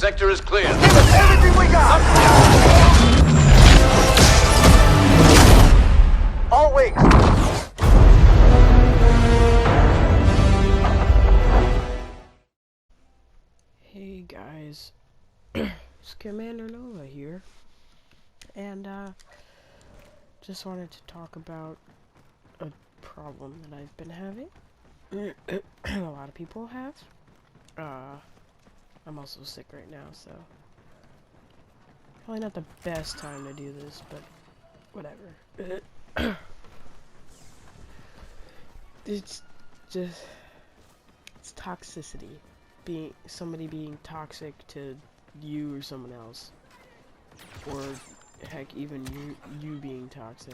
Sector is clear. Give us everything we got! All wings! Hey guys, it's Commander Nova here, and just wanted to talk about a problem that I've been having. A lot of people have. I'm also sick right now, so probably not the best time to do this, but whatever. It's just, it's toxicity. Somebody being toxic to you or someone else, or heck, even you being toxic.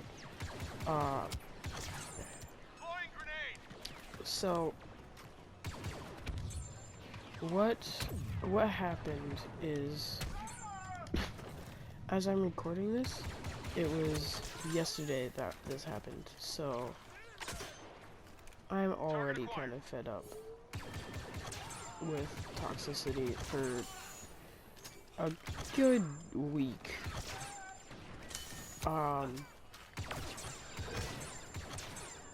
So what happened is, as I'm recording this, it was yesterday that this happened, so I'm already kind of fed up with toxicity for a good week.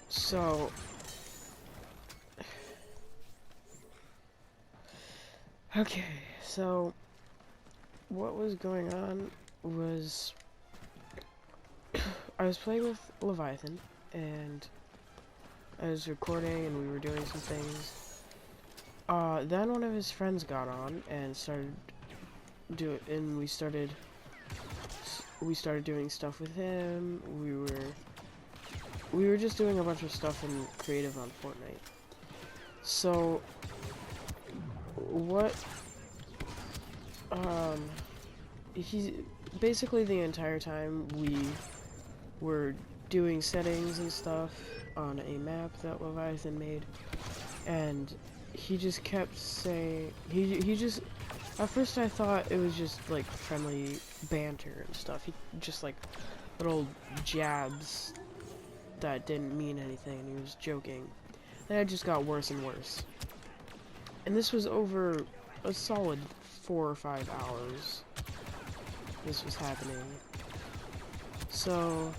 So okay, so what was going on was I was playing with Leviathan, and I was recording and we were doing some things. Then one of his friends got on and we started doing stuff with him. We were just doing a bunch of stuff in creative on Fortnite. So he's basically, the entire time we were doing settings and stuff on a map that Leviathan made, and he just kept saying, he just, at first I thought it was just like friendly banter and stuff. He just like little jabs that didn't mean anything, and he was joking. And it just got worse and worse. And this was over a solid 4 or 5 hours this was happening. So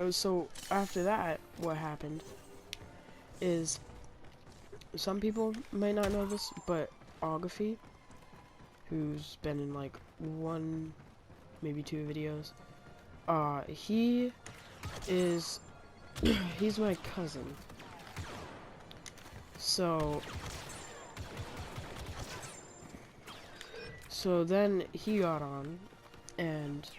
so after that, what happened is, some people might not know this, but Ogaphy, who's been in like 1, maybe 2 videos, he's my cousin. So then he got on and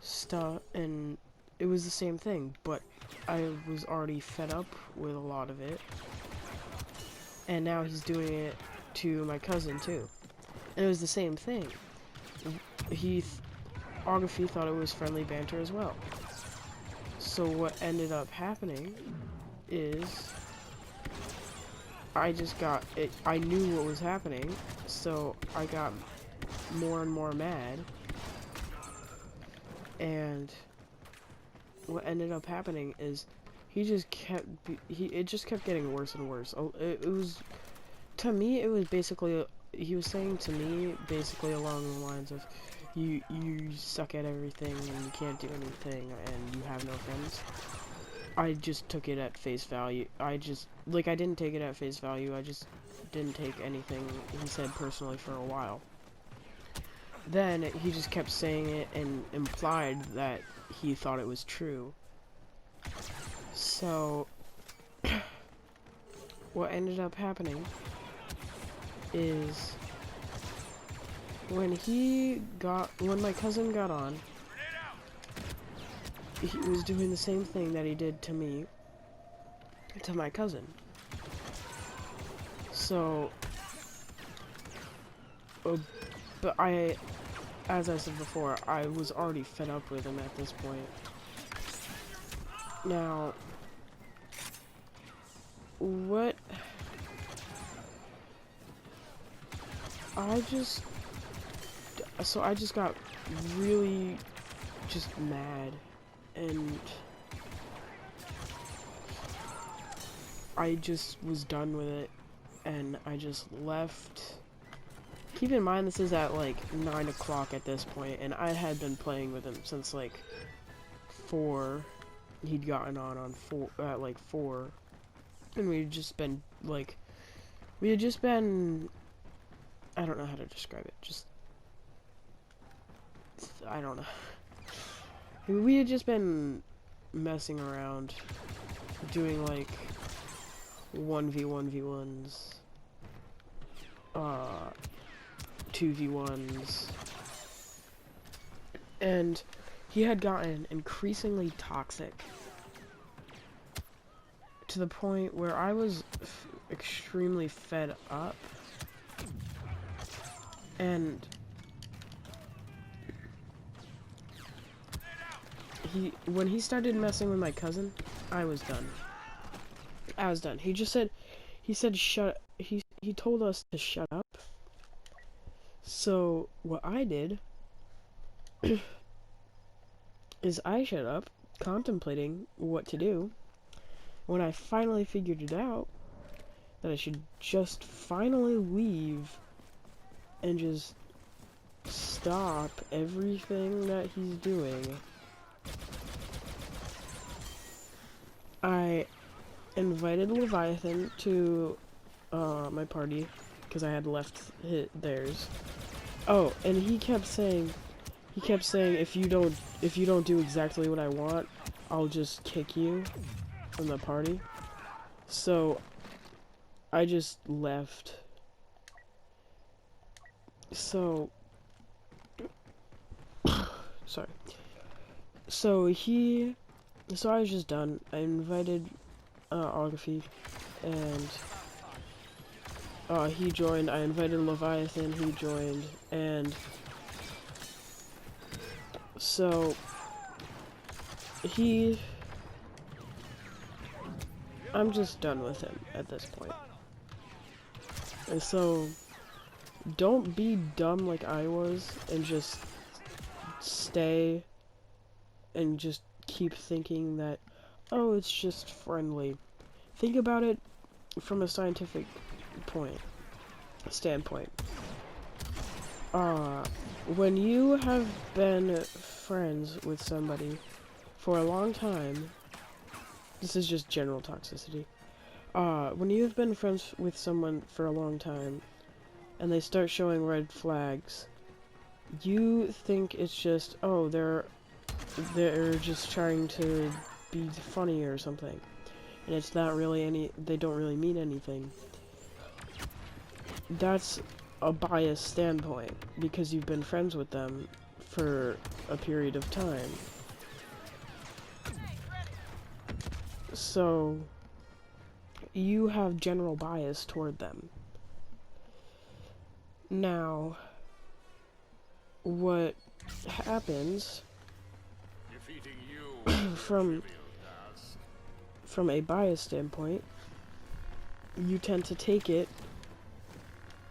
stuff, and it was the same thing, but I was already fed up with a lot of it, and now he's doing it to my cousin too, and it was the same thing. Ogaphy thought it was friendly banter as well. So what ended up happening is, I knew what was happening, so I got more and more mad, and what ended up happening is it just kept getting worse and worse. It was, to me, it was basically, he was saying to me basically along the lines of, you suck at everything and you can't do anything and you have no friends. I just took it at face value. I didn't take it at face value. I just didn't take anything he said personally for a while. Then he just kept saying it and implied that he thought it was true. So what ended up happening is, when my cousin got on, he was doing the same thing that he did to me, to my cousin. So, but as I said before, I was already fed up with him at this point. Now, I just got really just mad, and I just was done with it. and I just left. Keep in mind this is at like 9 o'clock at this point, and I had been playing with him since like 4. He'd gotten on 4 at like 4, and we had just been I don't know how to describe it. Just I don't know. We had just been messing around, doing like 1v1v1s, 2v1s, and he had gotten increasingly toxic to the point where I was extremely fed up, and when he started messing with my cousin, I was done. He just said, he told us to shut up. So what I did is I shut up, contemplating what to do. When I finally figured it out, that I should just finally leave and just stop everything that he's doing, I invited Leviathan to my party because I had left theirs. Oh, and he kept saying if you don't do exactly what I want, I'll just kick you from the party. So I just left. So sorry. So I was just done. I invited Agatha, and he joined. I invited Leviathan, he joined, and so I'm just done with him at this point. And so don't be dumb like I was and just stay and just keep thinking that, oh, it's just friendly. Think about it from a scientific standpoint. When you have been friends with somebody for a long time, this is just general toxicity. When you have been friends with someone for a long time, and they start showing red flags, you think it's just, oh, they're just trying to be funny or something, and it's not really they don't really mean anything. That's a biased standpoint, because you've been friends with them for a period of time. So you have general bias toward them. Now, what happens from a bias standpoint, you tend to take it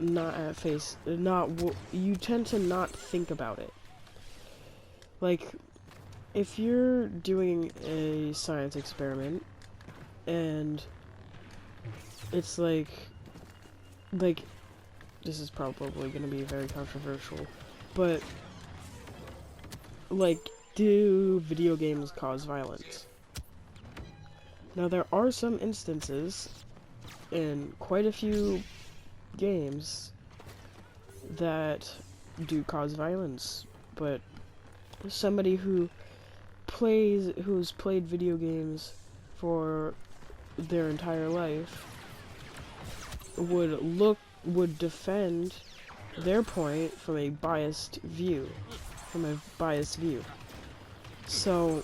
you tend to not think about it. Like, if you're doing a science experiment and it's like this is probably going to be very controversial, but like, do video games cause violence? Now, there are some instances in quite a few games that do cause violence, but somebody who's played video games for their entire life would defend their point from a biased view. So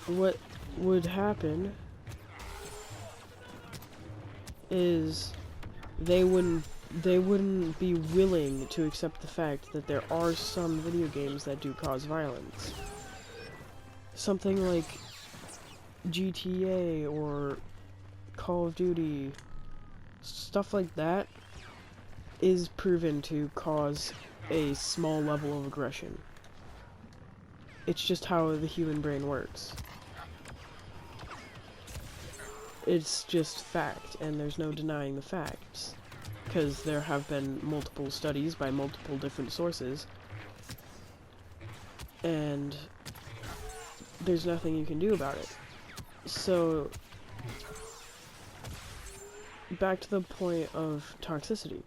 what would happen is they wouldn't be willing to accept the fact that there are some video games that do cause violence. Something like GTA or Call of Duty, stuff like that is proven to cause a small level of aggression. It's just how the human brain works. it's just fact, and there's no denying the facts. Because there have been multiple studies by multiple different sources, and there's nothing you can do about it. So, back to the point of toxicity.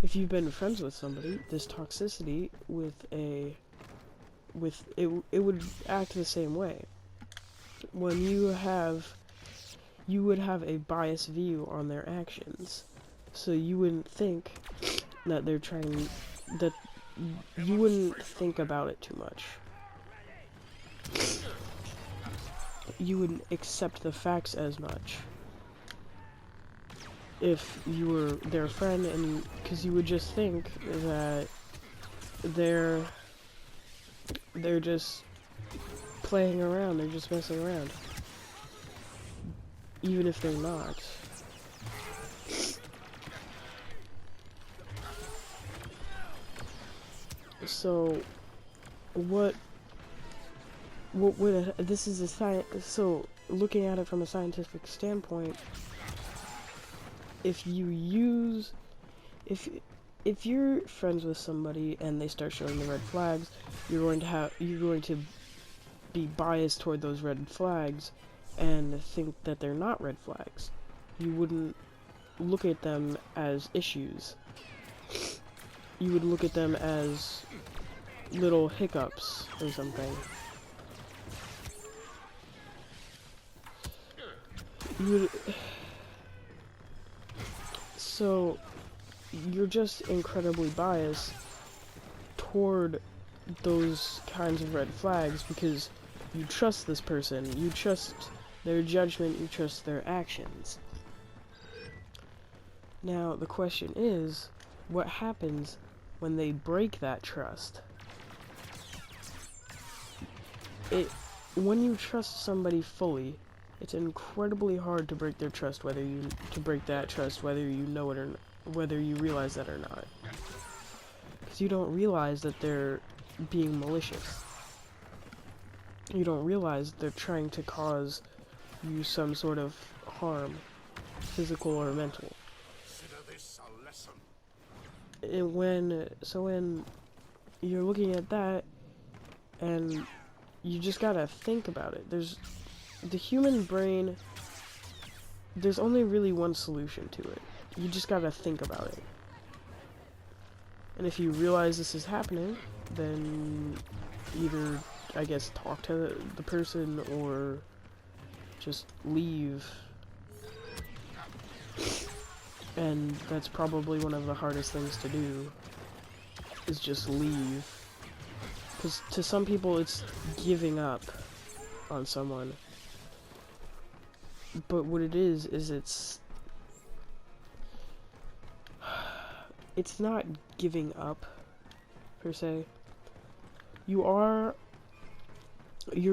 If you've been friends with somebody, this toxicity it would act the same way. When you would have a biased view on their actions. So you wouldn't think that you wouldn't think about it too much. You wouldn't accept the facts as much if you were their friend, and because you would just think that they're just playing around, they're just messing around, even if they're not. So, this is a so looking at it from a scientific standpoint, if you're friends with somebody and they start showing the red flags, you're going to be biased toward those red flags and think that they're not red flags. You wouldn't look at them as issues. You would look at them as little hiccups or something. So, you're just incredibly biased toward those kinds of red flags because you trust this person, you trust their judgment, you trust their actions. Now, the question is, what happens when they break that trust? When you trust somebody fully, it's incredibly hard to break their trust, whether you know it or not, whether you realize that or not. Because you don't realize that they're being malicious. You don't realize they're trying to cause you some sort of harm, physical or mental. And when you're looking at that, and you just gotta think about it. The human brain, there's only really one solution to it. You just gotta think about it. And if you realize this is happening, then either, I guess, talk to the person or just leave. And that's probably one of the hardest things to do, is just leave. Because to some people it's giving up on someone. But what it is it's not giving up, per se. You're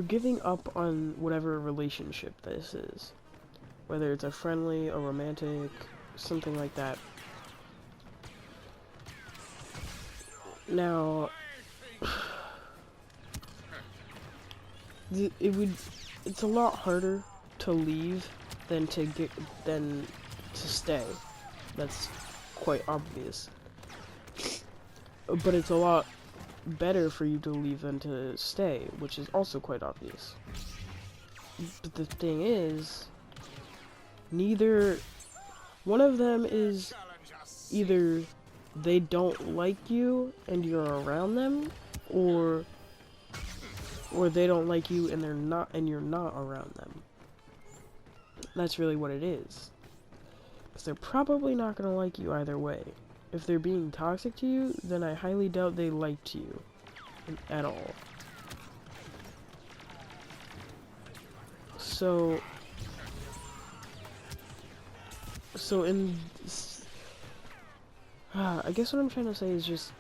giving up on whatever relationship this is. Whether it's a friendly, a romantic, something like that. Now, it's a lot harder to leave than to stay. That's quite obvious. But it's a lot better for you to leave than to stay, which is also quite obvious. But the thing is, one of them is either they don't like you and you're around them, or they don't like you and you're not around them. That's really what it is. Because they're probably not going to like you either way. If they're being toxic to you, then I highly doubt they liked you at all. So I guess what I'm trying to say is just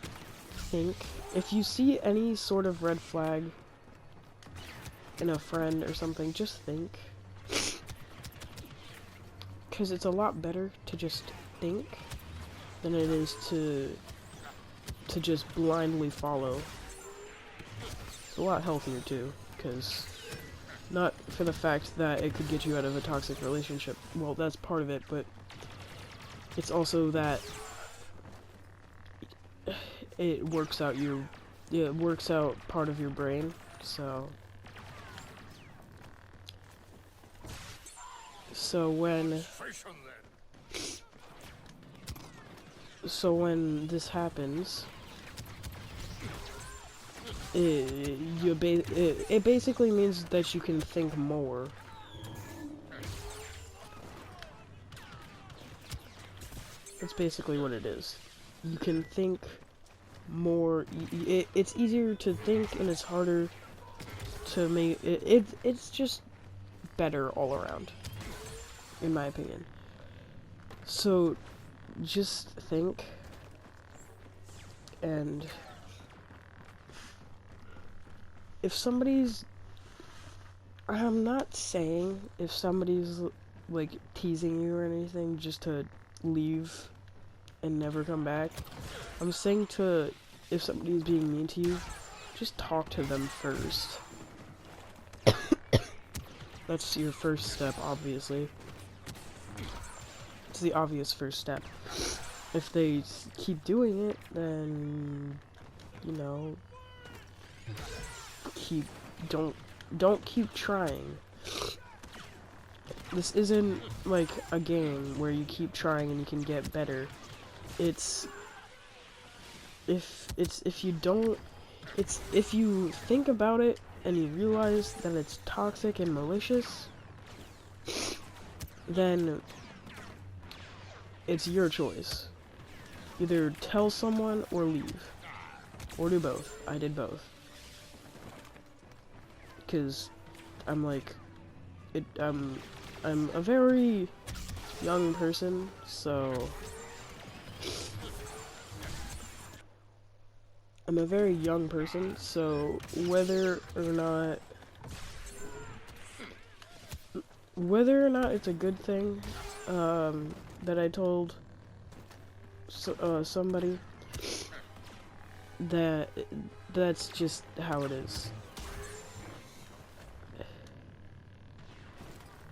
think. If you see any sort of red flag in a friend or something, just think. Because it's a lot better to just think than it is to just blindly follow. It's a lot healthier too, because Not for the fact that it could get you out of a toxic relationship. Well, that's part of it, but it's also that it works out part of your brain, so when this happens, it basically means that you can think more. That's basically what it is. You can think more. It's easier to think, and it's harder to make it. It's just better all around, in my opinion. So, just think, and if somebody's, I'm not saying if somebody's like teasing you or anything just to leave and never come back. I'm saying if somebody's being mean to you, just talk to them first. That's your first step, obviously. It's the obvious first step. If they keep doing it, then, you know, don't keep trying. This isn't like a game where you keep trying and you can get better. If you think about it and you realize that it's toxic and malicious, then it's your choice. Either tell someone or leave. Or do both. I did both. Because I'm like, I'm a very young person, so whether or not it's a good thing that I told somebody, that's just how it is.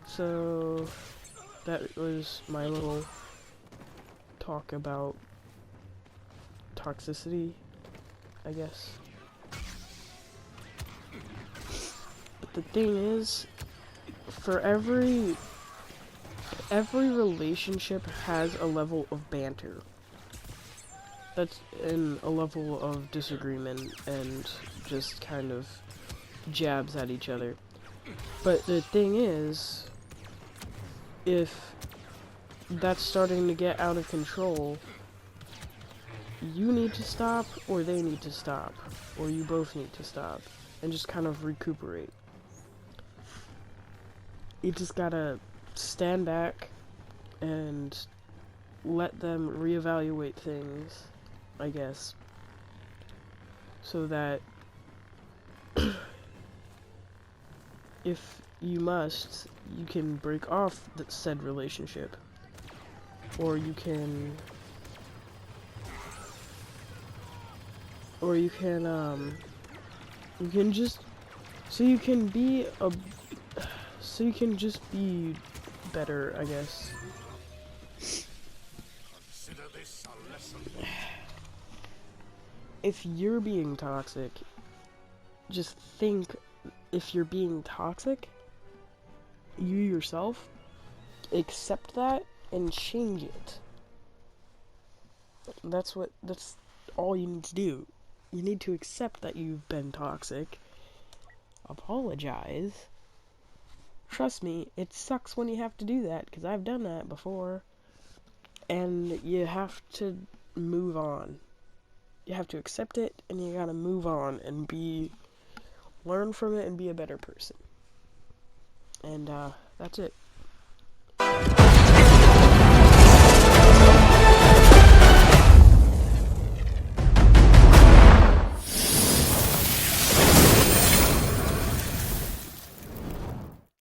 So that was my little talk about toxicity, I guess. But the thing is, for every relationship has a level of banter. That's in a level of disagreement and just kind of jabs at each other. But the thing is, if that's starting to get out of control, you need to stop, or they need to stop, or you both need to stop, and just kind of recuperate. You just gotta stand back and let them reevaluate things, I guess, so that if you must, you can break off said relationship, or you can just, so you can just be better, I guess. Consider this a lesson. If you're being toxic, just think, if you're being toxic, you yourself accept that and change it. That's all you need to do. You need to accept that you've been toxic. Apologize. Trust me, it sucks when you have to do that, because I've done that before. And you have to move on. You have to accept it, and you gotta move on and learn from it and be a better person. And, that's it.